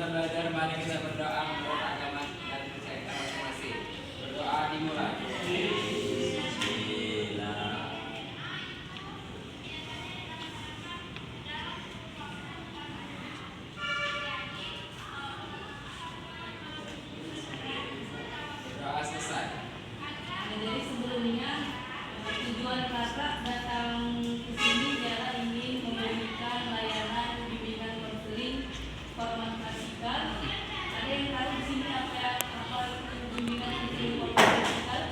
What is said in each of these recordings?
Belajar, mari kita berdoa menurut agama dan percaya kita masing-masing. Berdoa dimulai. Berdoa selesai. Jadi sebelumnya tujuan kakak datang ke sini ialah ingin memberikan layanan bimbingan konseling format klasikal. Ada yang tahu di sini apa bimbingan konseling format klasikal?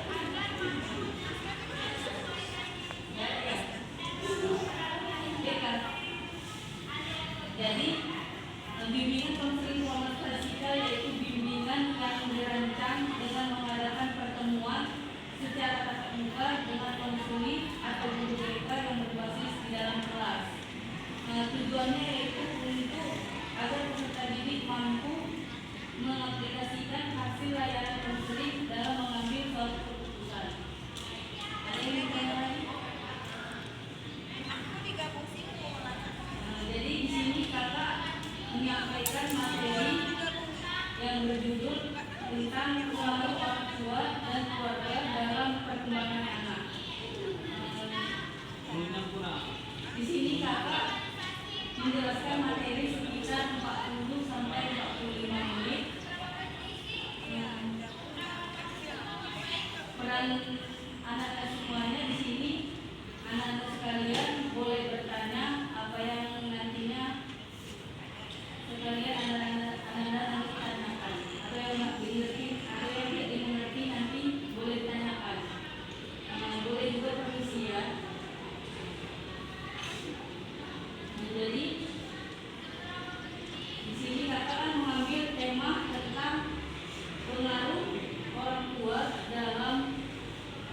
Ya kan? Jadi bimbingan konseling format klasikal yaitu bimbingan yang dirancang dengan mengadakan pertemuan secara tatap muka dengan konseling atau guru BK yang berbasis di dalam kelas. Tujuannya yaitu untuk agar peserta didik mampu mengaplikasikan hasil layanan konseling dalam mengambil suatu keputusan. Ada yang bertanya lagi? Jadi di sini kakak menyampaikan materi yang berjudul tentang pengaruh orang tua dan keluarga dalam perkembangan anak. Di sini kakak menjelaskan materi sekitar 40 sampai 45 menit. Peran anak-anak semuanya di sini, anak-anak sekalian boleh bertanya apa yang nantinya sekalian anak-anak tanyakan, atau yang nggak dimengerti, atau yang tidak dimengerti nanti boleh ditanyakan. Boleh juga permisi ya. Jadi di sini kakak akan mengambil tema tentang pengaruh orang tua dalam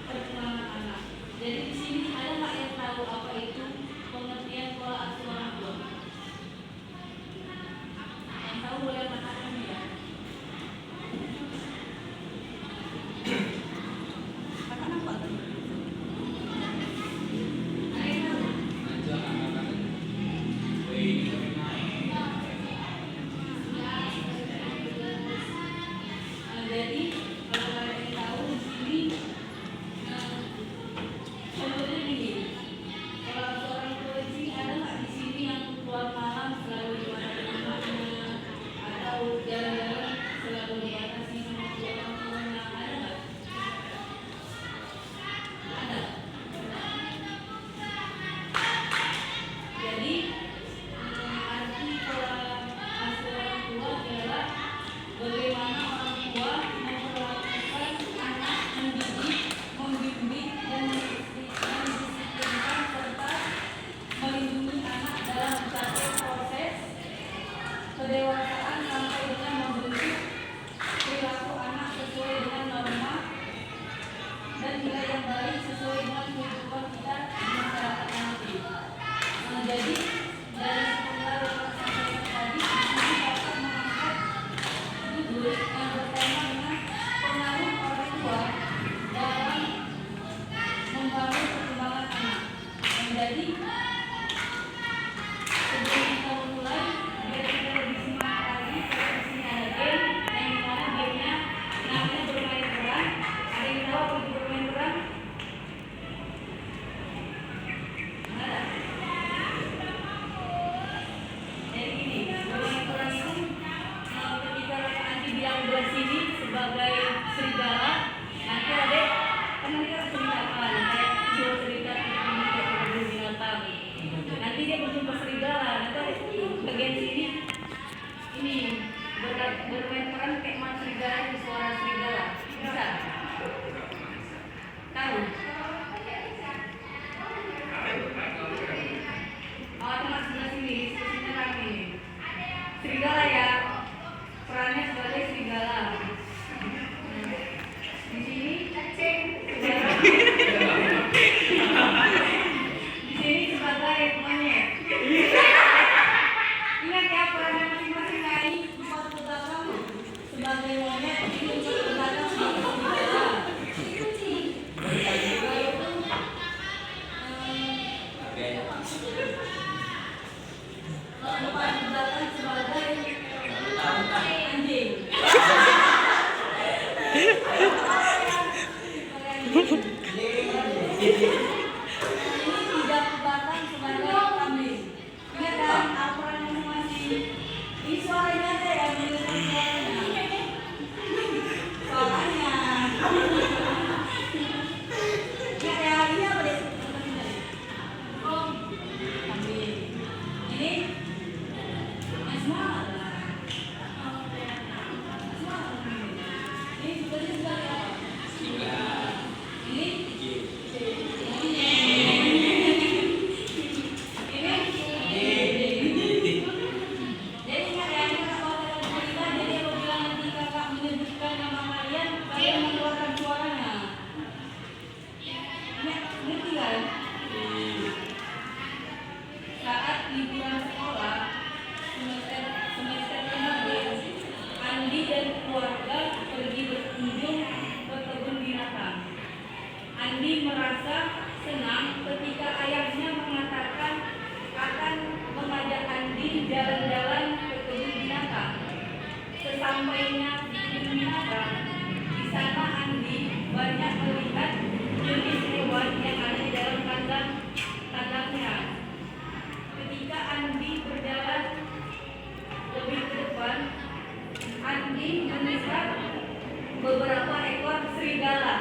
perkembangan anak. Jadi di sini ada nggak yang tahu apa itu pengertian pola asuh orang tua? Yang tahu boleh mengatakan ya. Kakak nampak tadi? Ada yang tahu? Jadi kalau ada yang tahu di sini contohnya gini, kalau seorang tua di sini ada nggak di sini yang keluar malam selalu dibatasi rumahnya atau jalan-jalan selalu dibatasi sama orang tuanya, ada nggak? Ada. Jadi arti pola asuh orang tua adalah bagaimana orang tua memperlakukan anak, mendidik, membimbing dan mendisiplinkan serta melindungi anak dalam mencapai proses kedewasaan sampai dengan membentuk perilaku anak sesuai dengan norma dan nilai yang baik sesuai dengan kehidupan kita di masyarakat nanti. Jadi dari sepenggal yang saya sampaikan tadi, di sini dapat mengangkat judul yang bertema dengan pengaruh orang tua dalam membangun perkembangan anak. Jadi sebelum kita mulai, biar kita lebih semangat lagi, saya di sini ada game yang dimana gamenya namanya bermain peran. Ada yang tahu apa itu bermain peran? Ada. Jadi gini, bermain peran itu ketika nanti bilang buat sini sebagai serigala, nanti ada kan nanti ada ceritakan kayak video cerita ini kayak berburu binatang. Nanti dia berjumpa serigala, nanti ada bagian sini ini bermain peran Kekman serigala di suara serigala. Bisa? Tahu? Oh, teman sebelah sini, diskusinya rame nih. Serigala ya, perannya sebagai serigala. Di sini serigala. Di sini sebagai monyet. Ingat ya perannya masing-masing kali empat ke belakang sebagai monyet, ini empat ke belakang sebagai serigala. Empat ke belakang sebagai anjing. Ini tidak ke belakang sebagai kambing. Ingat kan aturan masing-masing. Ini suaranya ada ya, mendengar suaranya. Suaranya. Ingat ya, ini apa deh? Oh, kambing. Ini asma. Asma. Ini sebenarnya sebagai apa? Ini jadi ingat ya, ini kalau kalian cerita, jadi apabila nanti kakak menyebutkan nama kalian, kalian mengeluarkan suaranya. Ngerti kan? Saat liburan sekolah semester kemarin, Andi dan keluarga pergi berkunjung ke kebun binatang. Andi merasa senang ketika ayahnya mengatakan akan mengajak Andi jalan-jalan ke kebun binatang. Sesampainya di kebun binatang, di sana Andi banyak melihat jenis hewan yang ada di dalam kandangnya. Ketika Andi berjalan lebih ke depan, Andi melihat beberapa ekor serigala.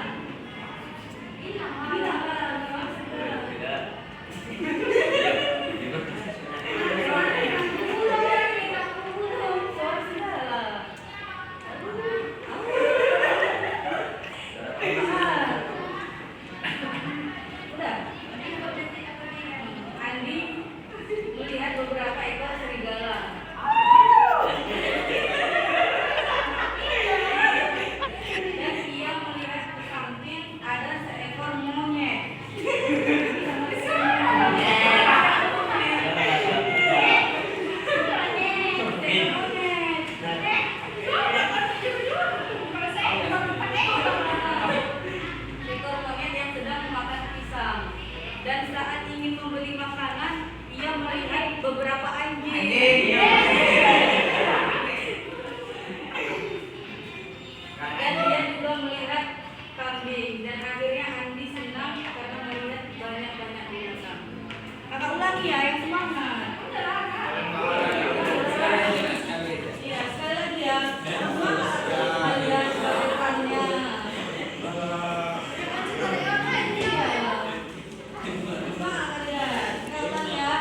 Andi melihat beberapa ekor serigala. Dan ia melihat ke samping ada seekor monyet. Seekor monyet yang sedang memakan pisang. Dan saat ingin membeli makanan, ia melihat beberapa anjing. Dan dia juga melihat kambing. Dan akhirnya Andi senang karena melihat banyak-banyak binatang. Kakak ulangi ya, yang semangat. Iya, sekali lagi ya. Semangat kalian sebagai depannya. Iya. Semangat kalian. Sekali lagi ya.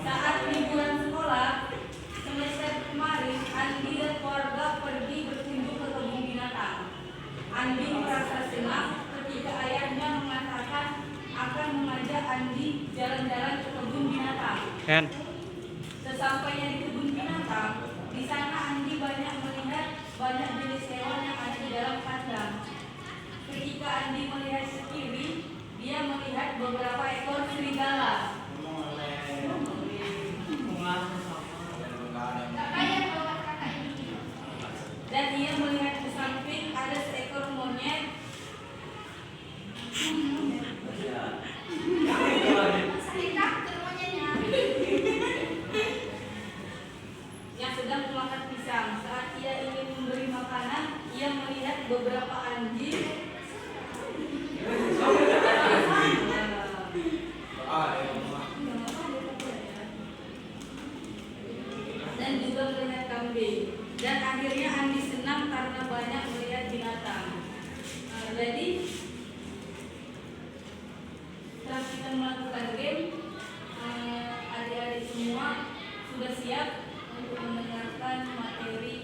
Saat liburan sekolah semester kemarin, Andi dan keluarga pergi berkunjung ke kebun binatang. Andi merasa senang ketika ayahnya mengatakan akan mengajak Andi jalan-jalan ke kebun binatang. Sesampainya di kebun binatang, di sana Andi banyak melihat banyak jenis hewan yang ada di dalam kandang. Ketika Andi melihat ke kiri, dia melihat beberapa ekor serigala. Dan ia melihat ke samping ada seekor monyet. Yang sedang memakan pisang. Saat ia ingin memberi makanan, ia melihat beberapa anjing. Dan juga melihat kambing. Dan akhirnya Andi senang karena banyak melihat binatang. Jadi setelah kita melakukan game, adik-adik semua sudah siap untuk mendengarkan materi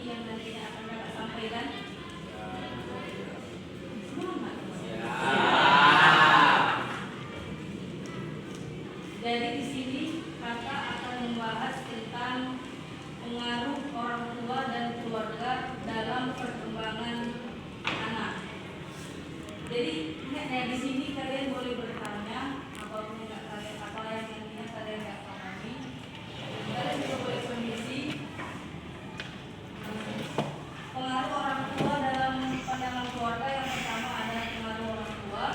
di sini kalian boleh bertanya apapun yang kalian apa yang intinya kalian nggak pahami. Kalian juga boleh kondisi pengaruh orang tua dalam pandangan keluarga. Yang pertama adalah pengaruh orang tua.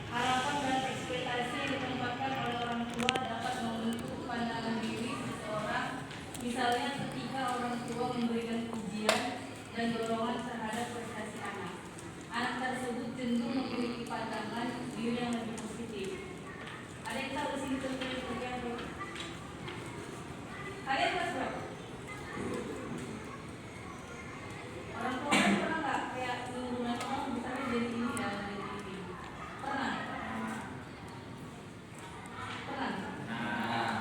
Harapan dan ekspektasi yang ditempatkan oleh orang tua dapat membentuk pandangan diri seseorang. Misalnya ketika orang tua memberikan pujian dan dorongan terhadap prestasi anak, anak tersebut cenderung memiliki pandangan diri yang lebih positif. Ada yang tahu sini contohnya seperti apa? Kalian kelas berapa? Orang tua kan pernah nggak kayak menurunkan orang misalnya jadi ini ya, jadi ini? Pernah? Pernah? Nah,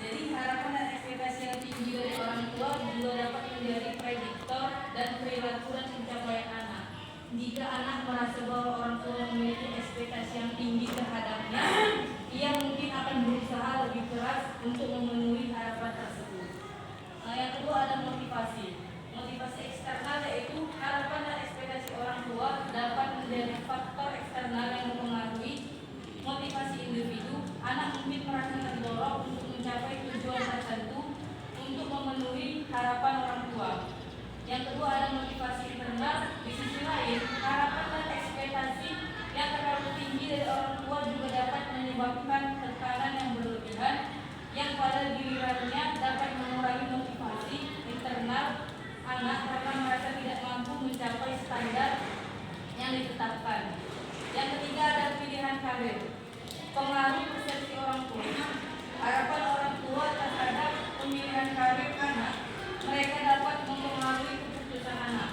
Jadi harapan dan ekspektasi yang tinggi dari orang tua juga dapat menjadi prediktor dan perilaku dan pencapaian anak. Jika anak merasa bahwa orang tua memiliki ekspektasi yang tinggi terhadapnya, ia mungkin akan berusaha lebih keras untuk memenuhi harapan tersebut. Yang kedua ada motivasi. Motivasi eksternal yaitu harapan dan ekspektasi orang tua dapat menjadi faktor eksternal yang mempengaruhi motivasi individu. Anak mungkin merasa terdorong untuk mencapai tujuan tertentu untuk memenuhi harapan orang tua. Yang kedua ada motivasi internal. Di sisi lain, harapan dan ekspektasi yang terlalu tinggi dari orang tua juga dapat menyebabkan tekanan yang berlebihan yang pada gilirannya dapat mengurangi motivasi internal anak karena merasa tidak mampu mencapai standar yang ditetapkan. Yang ketiga ada pilihan karir. Pengaruh persepsi orang tua. Harapan orang tua terhadap pemilihan karir anak, mereka dapat mempengaruhi keputusan anak.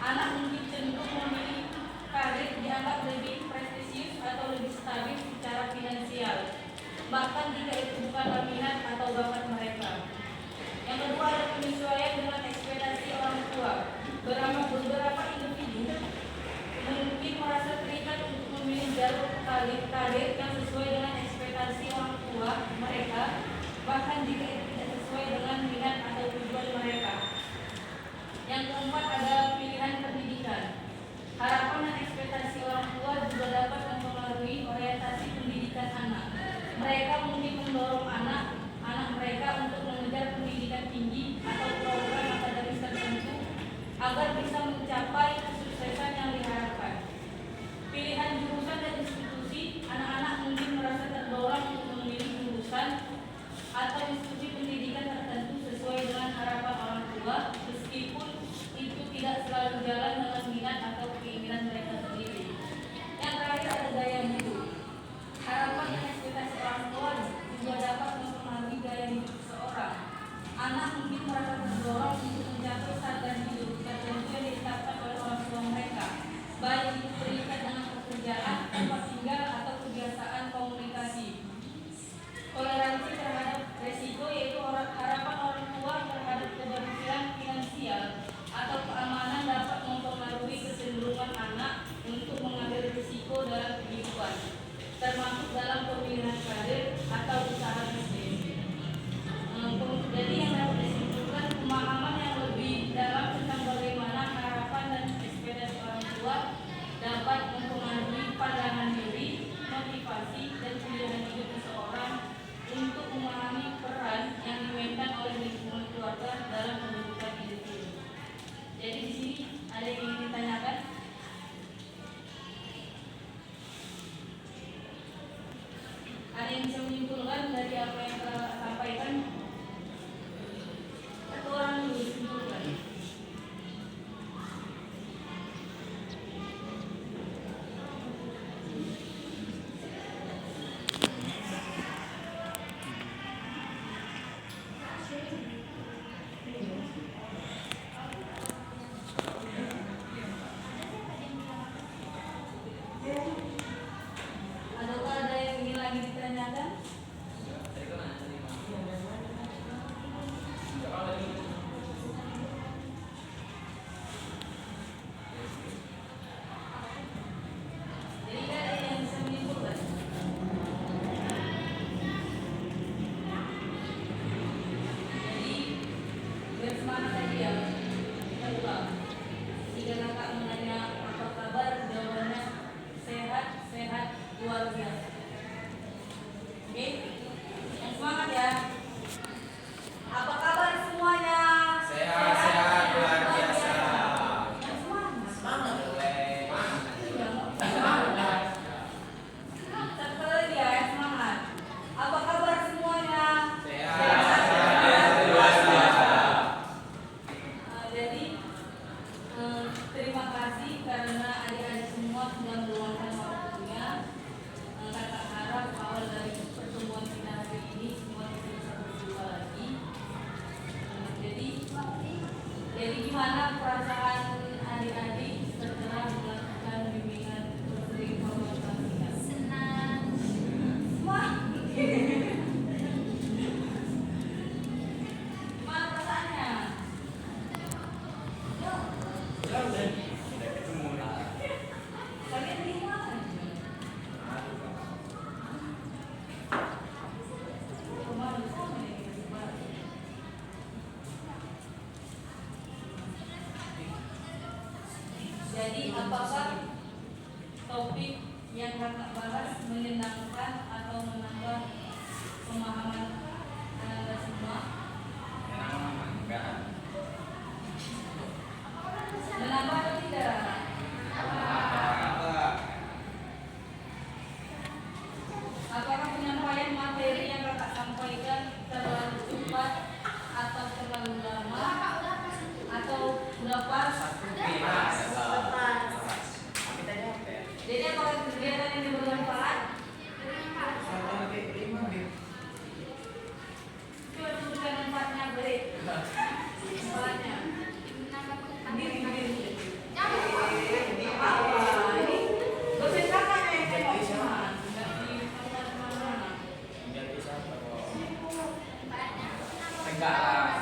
Anak mungkin cenderung memilih karir dianggap lebih prestisius atau lebih stabil secara finansial, bahkan jika itu bukan minat atau bakat mereka. Yang kedua ada penyesuaian dengan ekspektasi orang tua. Beberapa individu mungkin merasa terikat untuk memilih jalur karir yang sesuai dengan ekspektasi orang tua mereka, bahkan jika itu tidak sesuai dengan minat atau tujuan mereka. Yang keempat ada pilihan pendidikan. Harapan dan ekspektasi orang tua juga dapat mempengaruhi orientasi pendidikan anak. Mereka mungkin mendorong anak mereka untuk mengejar pendidikan tinggi atau program akademis tertentu agar bisa mencapai kesuksesan yang diharapkan. Pilihan jurusan dan institusi, anak-anak mungkin merasa terdorong untuk memilih jurusan atau institusi pendidikan tertentu sesuai dengan harapan orang tua, meskipun itu tidak selalu jalan dengan minat atau keinginan mereka sendiri. Yang terakhir ada gaya hidup. Harapan dan ekspektasi orang tua juga dapat mempengaruhi gaya hidup seseorang. Anak mungkin merasa terdorong untuk mencapai standar hidup tertentu yang ditetapkan oleh orang tua mereka, baik itu terikat dengan pekerjaan, tempat tinggal, atau kebiasaan komunikasi. Toleransi terhadap resiko yaitu harapan orang tua terhadap keberhasilan finansial atau keamanan dapat mempengaruhi Gimana perasaan adik-adik setelah melakukan bimbingan konseling formal klasikal? Senang. Wah, gimana perasaannya? Jauh dan tidak ketemu lah. Kalian di mana? Kemarin sama ya, kemarin. Jadi apakah topik yang kakak bahas menyenangkan atau menambah pemahaman Anda semua? Enggak. Menambah atau tidak? Apakah penyampaian materi yang kakak sampaikan terlalu cepat atau terlalu lama atau udah pas? Jadi apakah kegiatan ini bermanfaat? Coba sebutkan manfaatnya, Beri. Manfaatnya. Diri. Apa? Ini dosen kakaknya yang tengok cuman. Nggak di mana-mana. Enggak lah.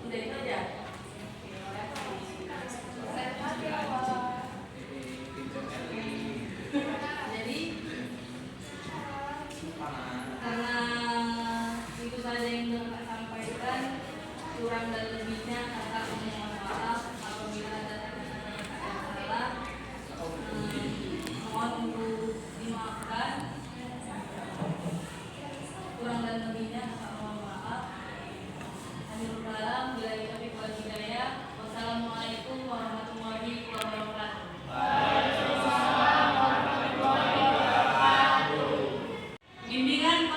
Udah itu aja. Jadi karena itu saja yang Bapak sampaikan, kurang dan lebihnya kakak mohon maaf apabila ada kata-kata yang salah. Mohon untuk dimaafkan. Kurang dan lebihnya kakak mohon maaf. Akhirul kalam, billahi taufiq wal hidayah. Wassalamualaikum warahmatullahi wabarakatuh. Bimbingan